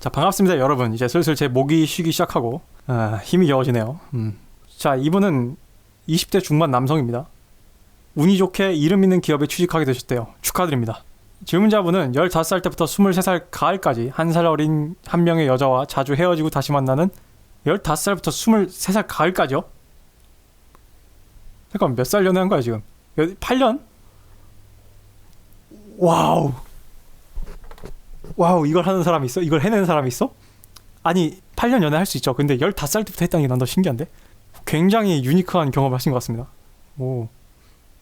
자, 반갑습니다 여러분. 이제 슬슬 제 목이 쉬기 시작하고 힘이 겨워지네요. 자, 이분은 20대 중반 남성입니다. 운이 좋게 이름 있는 기업에 취직하게 되셨대요. 축하드립니다. 질문자분은 15살 때부터 23살 가을까지 한 살 어린 한 명의 여자와 자주 헤어지고 다시 만나는 15살부터 23살 가을까지요? 잠깐 몇 살 연애한 거야 지금? 8년? 와우, 이걸 하는 사람이 있어? 이걸 해내는 사람이 있어? 아니 8년 연애할 수 있죠. 근데 15살 때부터 했다는 게 난 더 신기한데? 굉장히 유니크한 경험을 하신 것 같습니다. 오,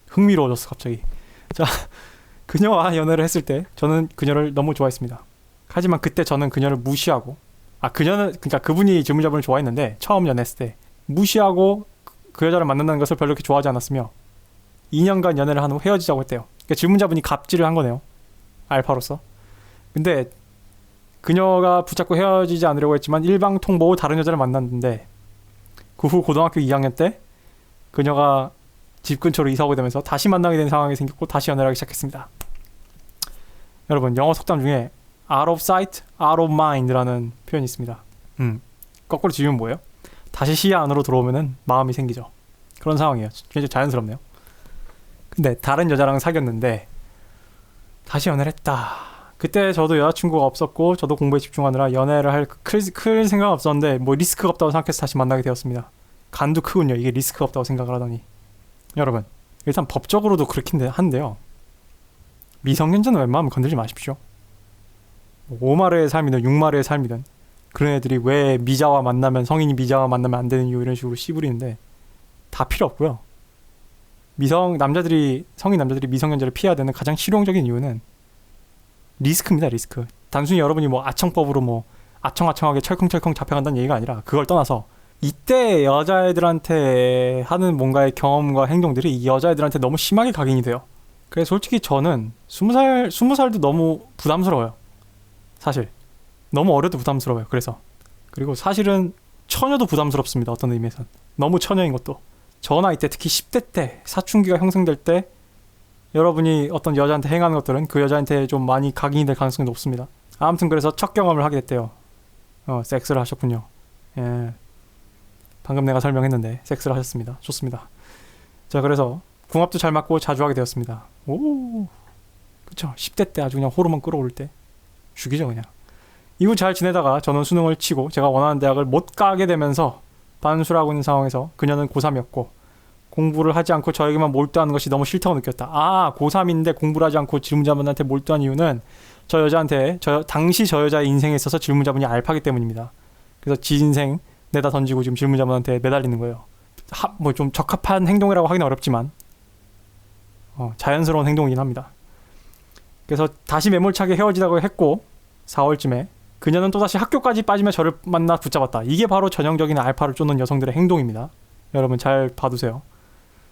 흥미로워졌어 갑자기. 자, 그녀와 연애를 했을 때 저는 그녀를 너무 좋아했습니다. 하지만 그때 저는 그녀를 무시하고, 그녀는, 그러니까 그분이 질문자분을 좋아했는데 처음 연애했을 때 무시하고 그 여자를 만난다는 것을 별로 그렇게 좋아하지 않았으며 2년간 연애를 한 후 헤어지자고 했대요. 그러니까 질문자분이 갑질을 한 거네요, 알파로서. 근데 그녀가 붙잡고 헤어지지 않으려고 했지만 일방통보 다른 여자를 만났는데 그 후 고등학교 2학년 때 그녀가 집 근처로 이사 오게 되면서 다시 만나게 된 상황이 생겼고 다시 연애를 하기 시작했습니다. 여러분, 영어 속담 중에 out of sight, out of mind라는 표현이 있습니다. 거꾸로 지으면 뭐예요? 다시 시야 안으로 들어오면은 마음이 생기죠. 그런 상황이에요. 굉장히 자연스럽네요. 근데 다른 여자랑 사귀었는데 다시 연애를 했다. 그때 저도 여자친구가 없었고 저도 공부에 집중하느라 연애를 할 클 생각은 없었는데 뭐 리스크가 없다고 생각해서 다시 만나게 되었습니다. 간도 크군요. 이게 리스크가 없다고 생각을 하다니. 여러분, 일단 법적으로도 그렇긴 한데요, 미성년자는 웬만하면 건들지 마십시오. 5마르의 삶이든 6마르의 삶이든 그런 애들이 왜 미자와 만나면, 성인이 미자와 만나면 안 되는 이유 이런 식으로 씨부리는데 다 필요 없고요. 성인 남자들이 미성년자를 피해야 되는 가장 실용적인 이유는 리스크입니다. 리스크. 단순히 여러분이 뭐 아청법으로 뭐 아청아청하게 철컹철컹 잡혀간다는 얘기가 아니라, 그걸 떠나서 이때 여자애들한테 하는 뭔가의 경험과 행동들이 이 여자애들한테 너무 심하게 각인이 돼요. 그래서 솔직히 저는 20살도 너무 부담스러워요. 사실 너무 어려도 부담스러워요. 그리고 사실은 처녀도 부담스럽습니다. 어떤 의미에선 너무 처녀인 것도. 저 나이 때, 특히 10대 때 사춘기가 형성될 때 여러분이 어떤 여자한테 행하는 것들은 그 여자한테 좀 많이 각인이 될 가능성이 높습니다. 아무튼 그래서 첫 경험을 하게 됐대요. 섹스를 하셨군요. 예, 방금 내가 설명했는데 섹스를 하셨습니다. 좋습니다. 자, 그래서 궁합도 잘 맞고 자주 하게 되었습니다. 오, 그쵸. 10대 때 아주 그냥 호르몬 끌어올 때 죽이죠 그냥. 이후 잘 지내다가 저는 수능을 치고 제가 원하는 대학을 못 가게 되면서 반수를 있는 상황에서 그녀는 고3이었고 공부를 하지 않고 저에게만 몰두하는 것이 너무 싫다고 느꼈다. 고3인데 공부를 하지 않고 질문자분한테 몰두한 이유는 당시 저 여자의 인생에 있어서 질문자분이 알파기 때문입니다. 그래서 지 인생 내다 던지고 지금 질문자분한테 매달리는 거예요. 뭐 좀 적합한 행동이라고 하기는 어렵지만 자연스러운 행동이긴 합니다. 그래서 다시 매몰차게 헤어지자고 했고 4월쯤에 그녀는 또다시 학교까지 빠지며 저를 만나 붙잡았다. 이게 바로 전형적인 알파를 쫓는 여성들의 행동입니다. 여러분 잘 봐두세요.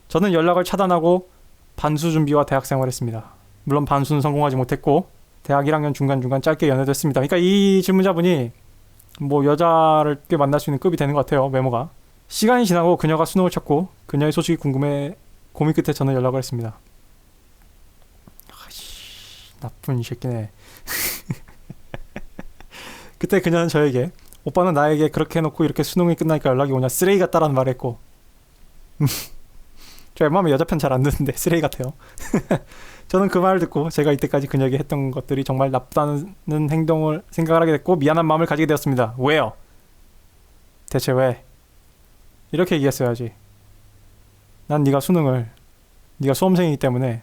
저는 연락을 차단하고 반수 준비와 대학 생활을 했습니다. 물론 반수는 성공하지 못했고 대학 1학년 중간중간 짧게 연애도 했습니다. 그러니까 이 질문자분이 뭐 여자를 꽤 만날 수 있는 급이 되는 것 같아요. 외모가. 시간이 지나고 그녀가 수능을 쳤고 그녀의 소식이 궁금해 고민 끝에 저는 연락을 했습니다. 나쁜 새끼네. 그때 그녀는 저에게 오빠는 나에게 그렇게 해놓고 이렇게 수능이 끝나니까 연락이 오냐 쓰레기 같다라는 말을 했고 저 웬만하면 여자 편 잘 안 듣는데 쓰레기 같아요. 저는 그 말을 듣고 제가 이때까지 그녀에게 했던 것들이 정말 나쁘다는 행동을 생각을 하게 됐고 미안한 마음을 가지게 되었습니다. 왜요? 대체 왜? 이렇게 얘기했어야지. 난 네가 수험생이기 때문에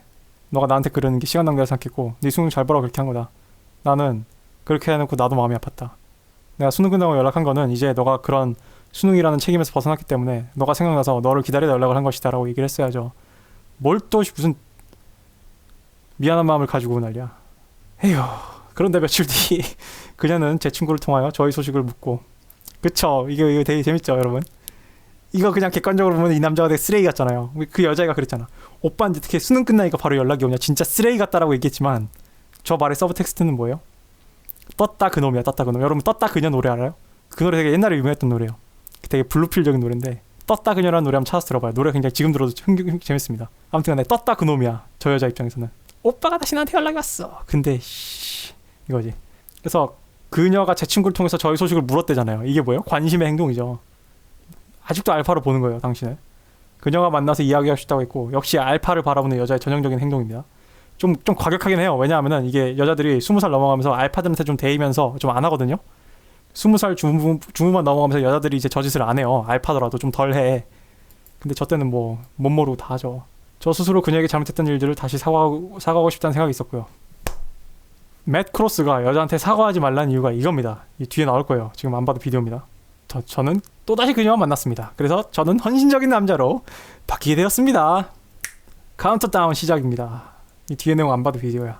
너가 나한테 그러는 게 시간 낭비라 생각했고 네 수능 잘 보라고 그렇게 한 거다. 나는 그렇게 해놓고 나도 마음이 아팠다. 내가 수능 끝나고 연락한 거는 이제 너가 그런 수능이라는 책임에서 벗어났기 때문에 너가 생각나서 너를 기다리다 연락을 한 것이다 라고 얘기를 했어야죠. 뭘 또 무슨 미안한 마음을 가지고 난리야. 에휴. 그런데 며칠 뒤 그녀는 제 친구를 통하여 저희 소식을 묻고, 그쵸, 이거 되게 재밌죠 여러분. 이거 그냥 객관적으로 보면 이 남자가 되게 쓰레기 같잖아요. 그 여자애가 그랬잖아. 오빠한테 특히 수능 끝나니까 바로 연락이 오냐 진짜 쓰레기 같다라고 얘기했지만 저 말의 서브텍스트는 뭐예요? 떴다 그놈이야. 떴다 그놈. 여러분 떴다 그녀 노래 알아요? 그 노래 되게 옛날에 유명했던 노래예요. 되게 블루필적인 노래인데 떴다 그녀라는 노래 한번 찾아서 들어봐요. 노래 굉장히 지금 들어도 재밌습니다. 아무튼 간에 떴다 그놈이야. 저 여자 입장에서는 오빠가 다시 나한테 연락이 왔어. 근데 이거지. 그래서 그녀가 제 친구를 통해서 저희 소식을 물었대잖아요. 이게 뭐예요? 관심의 행동이죠. 아직도 알파로 보는 거예요, 당신을. 그녀가 만나서 이야기할 수 있다고 했고, 역시 알파를 바라보는 여자의 전형적인 행동입니다. 좀 과격하긴 해요. 왜냐하면은 이게 여자들이 20살 넘어가면서 알파들한테 좀 대이면서 좀 안 하거든요. 20살 중후반 넘어가면서 여자들이 이제 저 짓을 안 해요. 알파더라도 좀 덜 해. 근데 저 때는 뭐 못 모르고 다 하죠. 저 스스로 그녀에게 잘못했던 일들을 다시 사과하고 싶다는 생각이 있었고요. 맷 크로스가 여자한테 사과하지 말라는 이유가 이겁니다. 이 뒤에 나올 거예요. 지금 안 봐도 비디오입니다. 저는 또다시 그녀와 만났습니다. 그래서 저는 헌신적인 남자로 바뀌게 되었습니다. 카운트다운 시작입니다. 이 뒤에 내용 안 봐도 비디오야.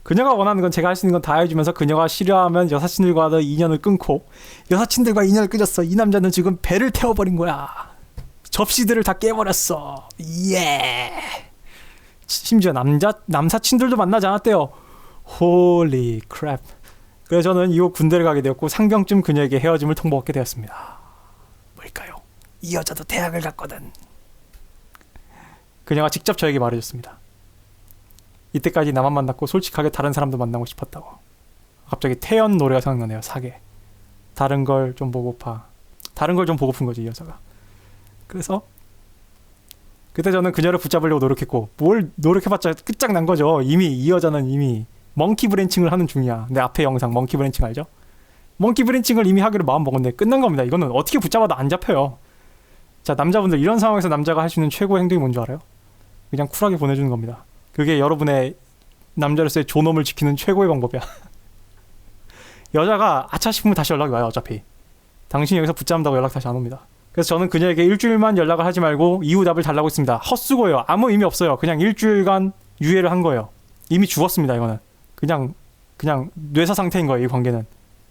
그녀가 원하는 건 제가 할 수 있는 건 다 해주면서 그녀가 싫어하면 여사친들과의 인연을 끊고, 여사친들과 인연을 끊었어. 이 남자는 지금 배를 태워버린 거야. 접시들을 다 깨버렸어. 예. 심지어 남사친들도 만나지 않았대요. 홀리 크랩. 그래서 저는 이후 군대를 가게 되었고 상병쯤 그녀에게 헤어짐을 통보하게 되었습니다. 뭘까요? 이 여자도 대학을 갔거든. 그녀가 직접 저에게 말해줬습니다. 이때까지 나만 만났고 솔직하게 다른 사람도 만나고 싶었다고. 갑자기 태연 노래가 생각나네요. 사계. 다른 걸 좀 보고파. 다른 걸 좀 보고픈 거지, 이 여자가. 그래서 그때 저는 그녀를 붙잡으려고 노력했고, 뭘 노력해봤자 끝장난 거죠. 이미 이 여자는 이미 멍키 브랜칭을 하는 중이야. 내 앞에 영상 멍키 브랜칭 알죠? 멍키 브랜칭을 이미 하기로 마음 먹었는데 끝난 겁니다. 이거는 어떻게 붙잡아도 안 잡혀요. 자, 남자분들, 이런 상황에서 남자가 할 수 있는 최고의 행동이 뭔지 알아요? 그냥 쿨하게 보내주는 겁니다. 그게 여러분의 남자로서의 존엄을 지키는 최고의 방법이야. 여자가 아차 싶으면 다시 연락이 와요. 어차피 당신이 여기서 붙잡는다고 연락 다시 안 옵니다. 그래서 저는 그녀에게 일주일만 연락을 하지 말고 이후 답을 달라고 했습니다. 헛수고예요. 아무 의미 없어요. 그냥 일주일간 유예를 한 거예요. 이미 죽었습니다. 이거는 그냥 뇌사 상태인 거예요. 이 관계는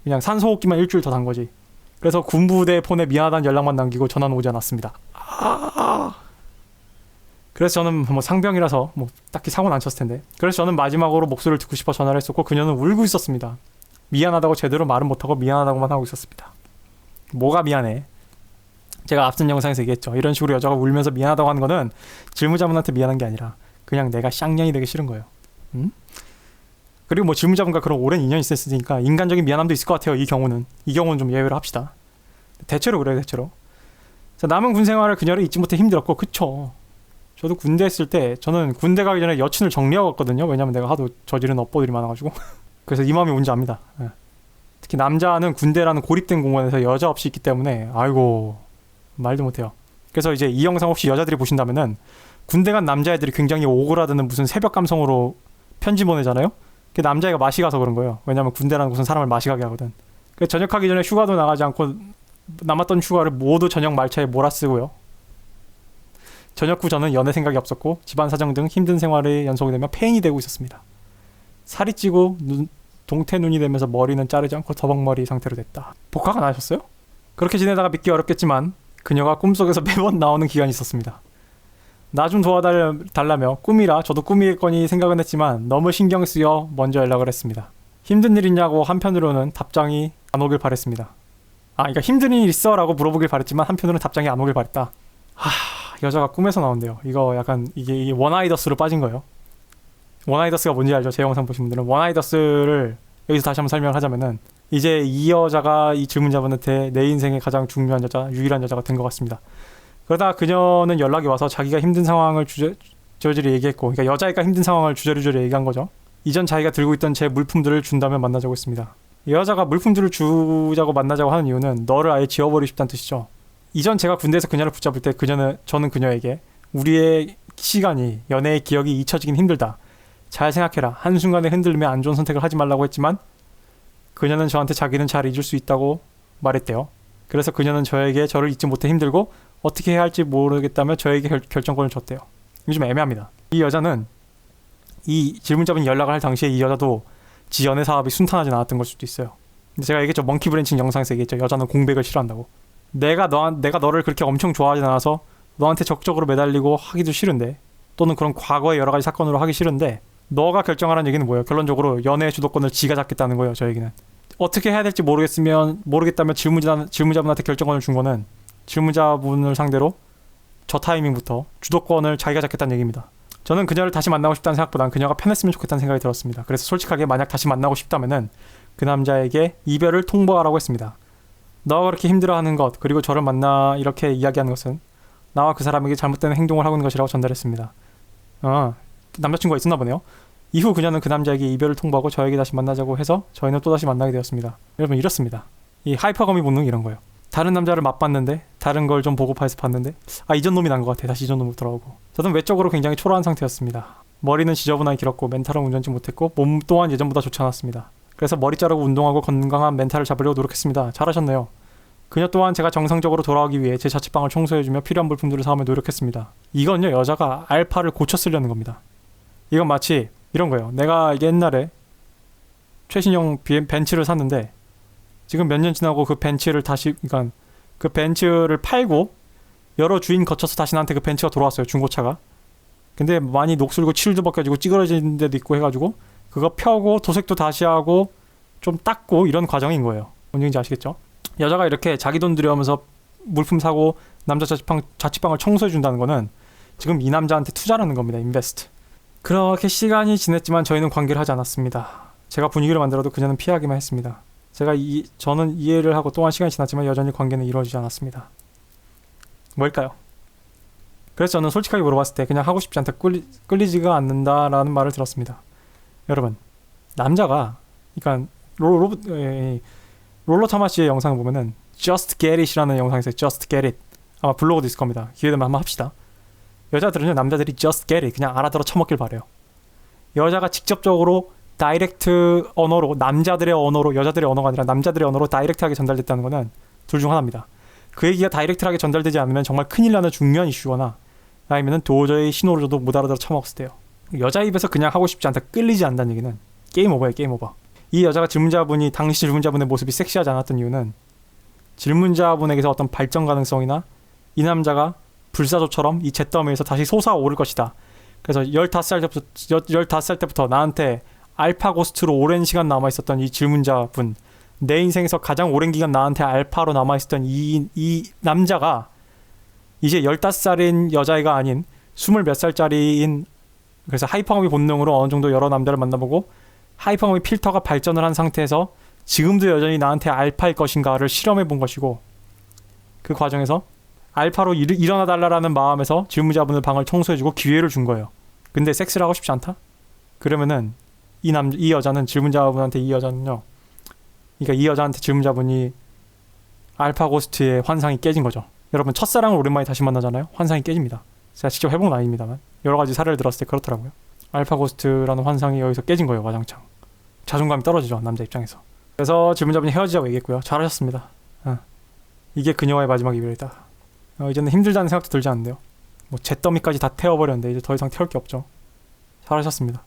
그냥 산소호흡기만 일주일 더 단 거지. 그래서 군부대 폰에 미안하다는 연락만 남기고 전화는 오지 않았습니다. 그래서 저는 뭐 상병이라서 뭐 딱히 사고는 안 쳤을 텐데, 그래서 저는 마지막으로 목소리를 듣고 싶어 전화를 했었고, 그녀는 울고 있었습니다. 미안하다고 제대로 말은 못하고 미안하다고만 하고 있었습니다. 뭐가 미안해? 제가 앞선 영상에서 얘기했죠. 이런 식으로 여자가 울면서 미안하다고 하는 거는 질문자분한테 미안한 게 아니라 그냥 내가 쌍년이 되기 싫은 거예요. 응? 그리고 뭐 질문자분과 그런 오랜 인연이 있었으니까 인간적인 미안함도 있을 것 같아요. 이 경우는 좀 예외로 합시다. 대체로 그래요. 대체로. 자, 남은 군 생활을 그녀를 잊지 못해 힘들었고, 그쵸. 저도 군대 했을 때, 저는 군대 가기 전에 여친을 정리하고 갔거든요. 왜냐면 내가 하도 저지른 업보들이 많아가지고. 그래서 이 마음이 뭔지 압니다. 예. 특히 남자는 군대라는 고립된 공간에서 여자 없이 있기 때문에 아이고 말도 못해요. 그래서 이제 이 영상 혹시 여자들이 보신다면은, 군대 간 남자애들이 굉장히 오그라드는 무슨 새벽 감성으로 편지 보내잖아요. 그게 남자애가 맛이 가서 그런 거예요. 왜냐면 군대라는 곳은 사람을 맛이 가게 하거든. 그래서 전역하기 전에 휴가도 나가지 않고 남았던 휴가를 모두 저녁 말차에 몰아쓰고요. 전역 후 저는 연애 생각이 없었고 집안 사정 등 힘든 생활에 연속이 되며 폐인이 되고 있었습니다. 살이 찌고 동태 눈이 되면서 머리는 자르지 않고 더벅머리 상태로 됐다. 복학 안 하셨어요? 그렇게 지내다가 믿기 어렵겠지만 그녀가 꿈속에서 매번 나오는 기간이 있었습니다. 나 좀 도와달라며 꿈이라 저도 꿈이겠거니 생각은 했지만 너무 신경 쓰여 먼저 연락을 했습니다. 힘든 일 있냐고 한편으로는 답장이 안 오길 바랬습니다. 그러니까 힘든 일 있어? 라고 물어보길 바랬지만 한편으로는 답장이 안 오길 바랬다. 여자가 꿈에서 나온대요. 이거 약간 이게 원아이더스로 빠진 거예요. 원아이더스가 뭔지 알죠? 제 영상 보신 분들은. 원아이더스를 여기서 다시 한번 설명을 하자면은, 이제 이 여자가 이 질문자분한테 내 인생의 가장 중요한 여자, 유일한 여자가 된 것 같습니다. 그러다가 그녀는 연락이 와서 자기가 힘든 상황을 주저리주저리 얘기했고, 그러니까 여자애가 힘든 상황을 주저리주저리 얘기한 거죠. 이전 자기가 들고 있던 제 물품들을 준다면 만나자고 했습니다. 이 여자가 물품들을 주자고 만나자고 하는 이유는 너를 아예 지워버리고 싶다는 뜻이죠. 이전 제가 군대에서 그녀를 붙잡을 때 저는 그녀에게 우리의 시간이, 연애의 기억이 잊혀지긴 힘들다. 잘 생각해라. 한순간에 흔들리면 안 좋은 선택을 하지 말라고 했지만 그녀는 저한테 자기는 잘 잊을 수 있다고 말했대요. 그래서 그녀는 저에게 저를 잊지 못해 힘들고 어떻게 해야 할지 모르겠다며 저에게 결정권을 줬대요. 이거 좀 애매합니다. 이 여자는, 이 질문자분이 연락을 할 당시에 이 여자도 지 연애 사업이 순탄하지 않았던 걸 수도 있어요. 근데 제가 얘기했죠. 멍키 브랜칭 영상에서 얘기했죠. 여자는 공백을 싫어한다고. 내가 너를 그렇게 엄청 좋아하지 않아서 너한테 적극적으로 매달리고 하기도 싫은데, 또는 그런 과거의 여러 가지 사건으로 하기 싫은데, 너가 결정하라는 얘기는 뭐예요? 결론적으로 연애의 주도권을 지가 잡겠다는 거예요. 저 얘기는. 어떻게 해야 될지 모르겠다면 질문자분한테 결정권을 준 거는 질문자분을 상대로 저 타이밍부터 주도권을 자기가 잡겠다는 얘기입니다. 저는 그녀를 다시 만나고 싶다는 생각보단 그녀가 편했으면 좋겠다는 생각이 들었습니다. 그래서 솔직하게 만약 다시 만나고 싶다면은 그 남자에게 이별을 통보하라고 했습니다. 너가 그렇게 힘들어하는 것, 그리고 저를 만나 이렇게 이야기하는 것은 나와 그 사람에게 잘못된 행동을 하고 있는 것이라고 전달했습니다. 남자친구가 있었나 보네요. 이후 그녀는 그 남자에게 이별을 통보하고 저에게 다시 만나자고 해서 저희는 또다시 만나게 되었습니다. 여러분, 이렇습니다. 이 하이퍼거미 본능 이런 거예요. 다른 남자를 맛봤는데 다른 걸 좀 보고파해서 봤는데 이전 놈이 난 것 같아. 다시 이전 놈으로 돌아오고. 저는 외적으로 굉장히 초라한 상태였습니다. 머리는 지저분하게 길었고 멘탈은 온전치 못했고 몸 또한 예전보다 좋지 않았습니다. 그래서 머리 자르고 운동하고 건강한 멘탈을 잡으려고 노력했습니다. 잘하셨네요. 그녀 또한 제가 정상적으로 돌아오기 위해 제 자취방을 청소해주며 필요한 물품들을 사오며 노력했습니다. 이건요, 여자가 알파를 고쳐 쓰려는 겁니다. 이건 마치 이런 거예요. 내가 옛날에 최신형 벤츠를 샀는데 지금 몇 년 지나고 그 벤츠를 다시, 그러니까 그 벤츠를 팔고 여러 주인 거쳐서 다시 나한테 그 벤츠가 돌아왔어요. 중고차가. 근데 많이 녹슬고 칠도 벗겨지고 찌그러진 데도 있고 해가지고 그거 펴고 도색도 다시 하고 좀 닦고 이런 과정인 거예요. 뭔 얘기인지 아시겠죠? 여자가 이렇게 자기 돈 들여오면서 물품 사고 남자 자취방을 청소해 준다는 거는 지금 이 남자한테 투자라는 겁니다. 인베스트. 그렇게 시간이 지났지만 저희는 관계를 하지 않았습니다. 제가 분위기를 만들어도 그녀는 피하기만 했습니다. 저는 이해를 하고 또한 시간이 지났지만 여전히 관계는 이루어지지 않았습니다. 뭘까요? 그래서 저는 솔직하게 물어봤을 때 그냥 하고 싶지 않다, 끌리지가 않는다라는 말을 들었습니다. 여러분, 남자가, 그러니까 롤러 타마시의 영상을 보면은 Just Get It이라는 영상이 있어요. Just Get It. 아마 블로그도 있을 겁니다. 기회되면 한번 합시다. 여자들은요, 남자들이 Just Get It 그냥 알아들어 처먹길 바래요. 여자가 직접적으로 다이렉트 언어로, 남자들의 언어로, 여자들의 언어가 아니라 남자들의 언어로 다이렉트하게 전달됐다는 거는 둘 중 하나입니다. 그 얘기가 다이렉트하게 전달되지 않으면 정말 큰일 나는 중요한 이슈거나 아니면은 도저히 신호를 줘도 못 알아들어 처먹었을 때요. 여자 입에서 그냥 하고 싶지 않다, 끌리지 않다는 얘기는 게임 오버예요. 게임 오버. 이 여자가 당시 질문자분의 모습이 섹시하지 않았던 이유는 질문자분에게서 어떤 발전 가능성이나 이 남자가 불사조처럼 이 잿더미에서 다시 솟아오를 것이다. 그래서 15살 때부터 나한테 알파고스트로 오랜 시간 남아있었던 이 질문자분, 내 인생에서 가장 오랜 기간 나한테 알파로 남아있었던 이 남자가 이제 15살인 여자애가 아닌 20몇 살짜리인, 그래서 하이퍼거미 본능으로 어느 정도 여러 남자를 만나보고 하이퍼거미 필터가 발전을 한 상태에서 지금도 여전히 나한테 알파일 것인가를 실험해 본 것이고, 그 과정에서 알파로 일어나 달라라는 마음에서 질문자분의 방을 청소해주고 기회를 준 거예요. 근데 섹스를 하고 싶지 않다? 그러면은 이 여자는 질문자분한테, 그러니까 이 여자한테 질문자분이 알파고스트의 환상이 깨진 거죠. 여러분, 첫사랑을 오랜만에 다시 만나잖아요. 환상이 깨집니다. 제가 직접 해본 건 아닙니다만 여러 가지 사례를 들었을 때 그렇더라고요. 알파고스트라는 환상이 여기서 깨진 거예요. 와장창. 자존감이 떨어지죠, 남자 입장에서. 그래서 질문자분이 헤어지자고 얘기했고요. 잘하셨습니다. 이게 그녀와의 마지막 이별이다. 이제는 힘들다는 생각도 들지 않는데요. 뭐 잿더미까지 다 태워버렸는데 이제 더 이상 태울 게 없죠. 잘하셨습니다.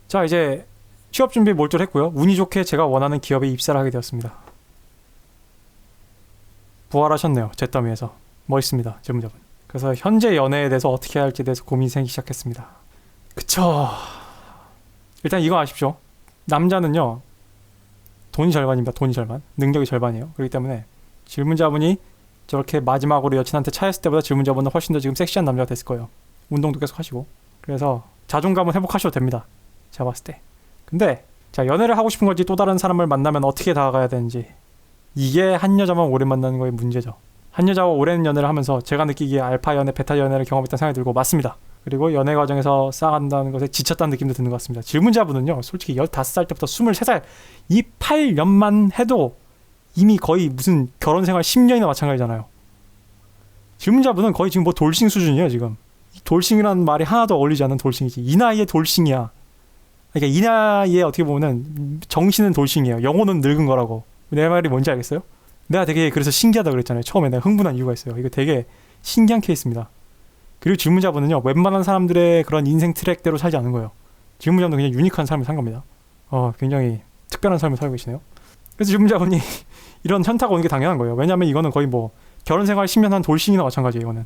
자, 이제 취업 준비에 몰두했고요. 운이 좋게 제가 원하는 기업에 입사를 하게 되었습니다. 부활하셨네요. 잿더미에서. 멋있습니다, 질문자분. 그래서 현재 연애에 대해서 어떻게 해야 할지에 대해서 고민이 생기기 시작했습니다. 그쵸. 일단 이거 아십시오. 남자는요, 돈이 절반입니다. 돈이 절반. 능력이 절반이에요. 그렇기 때문에 질문자분이 저렇게 마지막으로 여친한테 차였을 때보다 질문자분은 훨씬 더 지금 섹시한 남자가 됐을 거예요. 운동도 계속 하시고. 그래서 자존감은 회복하셔도 됩니다. 제가 봤을 때. 근데 자, 연애를 하고 싶은 건지 또 다른 사람을 만나면 어떻게 다가가야 되는지, 이게 한 여자만 오래 만나는 거의 문제죠. 한 여자와 오랜 연애를 하면서 제가 느끼기에 알파 연애, 베타 연애를 경험했다는 생각이 들고, 맞습니다. 그리고 연애 과정에서 쌓아간다는 것에 지쳤다는 느낌도 드는 것 같습니다. 질문자분은요, 솔직히 15살 때부터 23살, 이 8년만 해도 이미 거의 무슨 결혼 생활 10년이나 마찬가지잖아요. 질문자분은 거의 지금 뭐 돌싱 수준이에요, 지금. 돌싱이라는 말이 하나도 어울리지 않는 돌싱이지. 이 나이에 돌싱이야. 그러니까 이 나이에 어떻게 보면은 정신은 돌싱이에요. 영혼은 늙은 거라고. 내 말이 뭔지 알겠어요? 내가 되게 그래서 신기하다 그랬잖아요. 처음에 내가 흥분한 이유가 있어요. 이거 되게 신기한 케이스입니다. 그리고 질문자분은요, 웬만한 사람들의 그런 인생 트랙대로 살지 않은 거예요. 질문자분은 그냥 유니크한 삶을 산 겁니다. 굉장히 특별한 삶을 살고 계시네요. 그래서 질문자분이 이런 현타가 오는 게 당연한 거예요. 왜냐하면 이거는 거의 뭐 결혼 생활 10년 한 돌싱이나 마찬가지예요. 이거는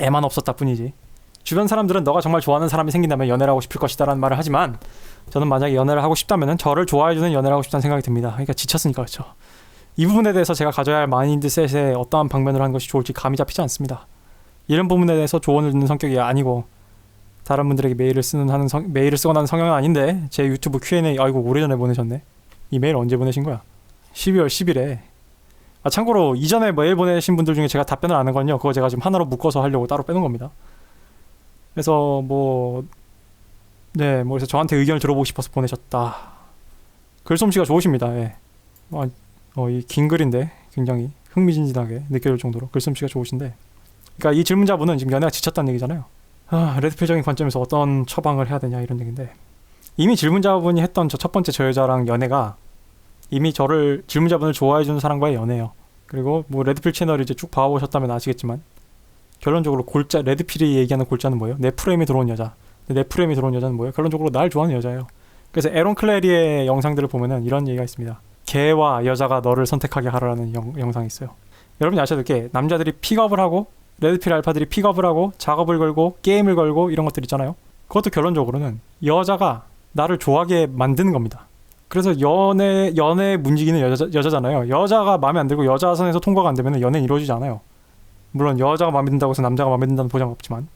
애만 없었다 뿐이지. 주변 사람들은 너가 정말 좋아하는 사람이 생긴다면 연애를 하고 싶을 것이다 라는 말을 하지만, 저는 만약에 연애를 하고 싶다면 저를 좋아해주는 연애를 하고 싶다는 생각이 듭니다. 그러니까 지쳤으니까. 그렇죠. 이 부분에 대해서 제가 가져야 할 마인드셋에 어떠한 방면으로 하는 것이 좋을지 감이 잡히지 않습니다. 이런 부분에 대해서 조언을 듣는 성격이 아니고, 다른 분들에게 메일을 쓰거나 하는 성향은 아닌데, 제 유튜브 Q&A 아이고 오래전에 보내셨네. 이 메일 언제 보내신 거야? 12월 10일에. 아 참고로 이전에 메일 보내신 분들 중에 제가 답변을 안 한 건요, 그거 제가 지금 하나로 묶어서 하려고 따로 빼놓은 겁니다. 그래서 뭐 그래서 저한테 의견을 들어보고 싶어서 보내셨다. 글솜씨가 좋으십니다. 예. 이 긴 글인데 굉장히 흥미진진하게 느껴질 정도로 글솜씨가 좋으신데, 그러니까 이 질문자분은 지금 연애가 지쳤다는 얘기잖아요. 레드필적인 관점에서 어떤 처방을 해야 되냐 이런 얘기인데, 이미 질문자분이 했던 저 첫 번째 저 여자랑 연애가 이미 질문자분을 좋아해주는 사람과의 연애예요. 그리고 뭐 레드필 채널을 이제 쭉 봐보셨다면 아시겠지만 결론적으로 레드필이 얘기하는 골자는 뭐예요? 내 프레임에 들어온 여자. 내 프레임에 들어온 여자는 뭐예요? 결론적으로 날 좋아하는 여자예요. 그래서 에론 클레리의 영상들을 보면은 이런 얘기가 있습니다. 개와 여자가 너를 선택하게 하라는 영상이 있어요. 여러분이 아셔야 될 게, 남자들이 픽업을 하고 레드필 알파들이 픽업을 하고 작업을 걸고 게임을 걸고 이런 것들 있잖아요. 그것도 결론적으로는 여자가 나를 좋아하게 만드는 겁니다. 그래서 연애 문지기는 여자잖아요. 여자가 마음에 안 들고 여자 선에서 통과가 안 되면 연애는 이루어지지 않아요. 물론 여자가 마음에 든다고 해서 남자가 마음에 든다는 보장은 없지만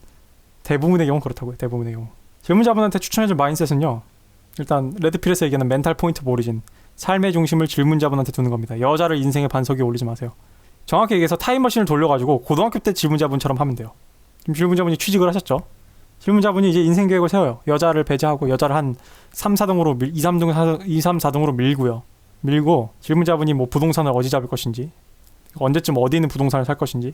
대부분의 경우는 그렇다고요. 대부분의 경우. 질문자분한테 추천해줄 마인셋은요, 일단 레드필에서 얘기하는 멘탈 포인트 오브 오리진, 삶의 중심을 질문자분한테 두는 겁니다. 여자를 인생의 반석 위에 올리지 마세요. 정확히 얘기해서 타임머신을 돌려가지고 고등학교 때 질문자분처럼 하면 돼요. 지금 질문자분이 취직을 하셨죠. 질문자분이 이제 인생 계획을 세워요. 여자를 배제하고 여자를 한 3, 4등으로 2, 3, 4등으로 밀고 질문자분이 뭐 부동산을 어디 잡을 것인지, 언제쯤 어디 있는 부동산을 살 것인지,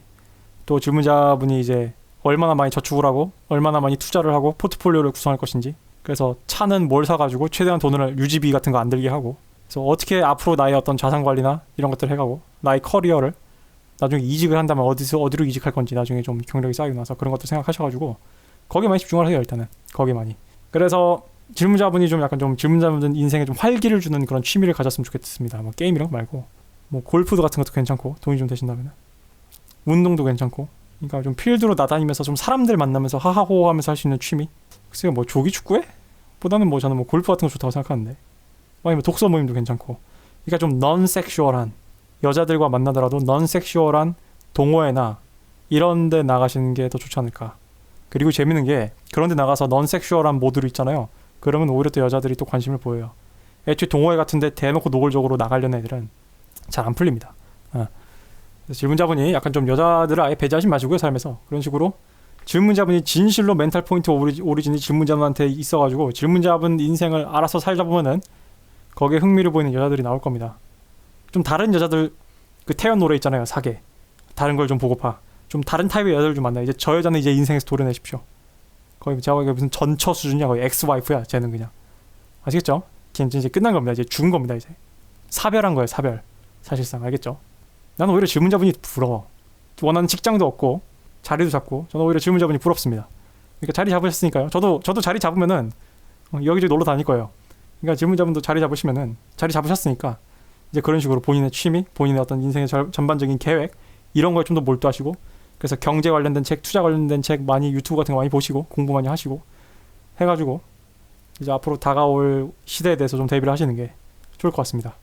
또 질문자분이 이제 얼마나 많이 저축을 하고 얼마나 많이 투자를 하고 포트폴리오를 구성할 것인지, 그래서 차는 뭘 사가지고 최대한 돈을 유지비 같은 거 안 들게 하고, 그래서 어떻게 앞으로 나의 어떤 자산 관리나 이런 것들을 해가고 나의 커리어를 나중에 이직을 한다면 어디로 이직할 건지 나중에 좀 경력이 쌓이고 나서 그런 것들 생각하셔가지고 거기에 많이 집중을 해요. 일단은 거기에 많이. 그래서 질문자분이 좀 약간 좀 질문자분 인생에 좀 활기를 주는 그런 취미를 가졌으면 좋겠습니다. 뭐 게임 이런 거 말고 뭐 골프도 같은 것도 괜찮고, 돈이 좀 되신다면 운동도 괜찮고, 그러니까 좀 필드로 나다니면서 좀 사람들 만나면서 하하호호 하면서 할 수 있는 취미. 글쎄요, 뭐 조기 축구에? 보다는 뭐 저는 뭐 골프 같은 거 좋다고 생각하는데, 아니면 독서 모임도 괜찮고, 그러니까 좀 넌섹슈얼한, 여자들과 만나더라도 넌섹슈얼한 동호회나 이런 데 나가시는 게 더 좋지 않을까. 그리고 재밌는 게, 그런 데 나가서 넌섹슈얼한 모드로 있잖아요. 그러면 오히려 또 여자들이 또 관심을 보여요. 애초에 동호회 같은 데 대놓고 노골적으로 나가려는 애들은 잘 안 풀립니다. 그래서 질문자분이 약간 좀 여자들을 아예 배제하지 마시고요, 삶에서. 그런 식으로 질문자분이 진실로 멘탈 포인트 오리진이 질문자분한테 있어가지고 질문자분 인생을 알아서 살다 보면은 거기에 흥미를 보이는 여자들이 나올 겁니다. 좀 다른 여자들, 그 태연 노래 있잖아요, 사계. 다른 걸 좀 보고파. 좀 다른 타입의 여자들 좀 만나. 이제 저 여자는 이제 인생에서 도려내십시오. 거의 제가 무슨 전처 수준이야. 거의 엑스와이프야. 쟤는 그냥. 아시겠죠? 걔는 이제 끝난 겁니다. 이제 죽은 겁니다. 이제 사별한 거예요. 사별. 사실상 알겠죠? 나는 오히려 질문자분이 부러워. 원하는 직장도 없고 자리도 잡고, 저는 오히려 질문자분이 부럽습니다. 그러니까 자리 잡으셨으니까요. 저도 자리 잡으면은 여기저기 놀러 다닐 거예요. 그러니까 질문자분도 자리 잡으셨으니까 이제 그런 식으로 본인의 취미, 본인의 어떤 인생의 전반적인 계획 이런 거에 좀 더 몰두하시고, 그래서 경제 관련된 책, 투자 관련된 책 많이, 유튜브 같은 거 많이 보시고 공부 많이 하시고 해가지고 이제 앞으로 다가올 시대에 대해서 좀 대비를 하시는 게 좋을 것 같습니다.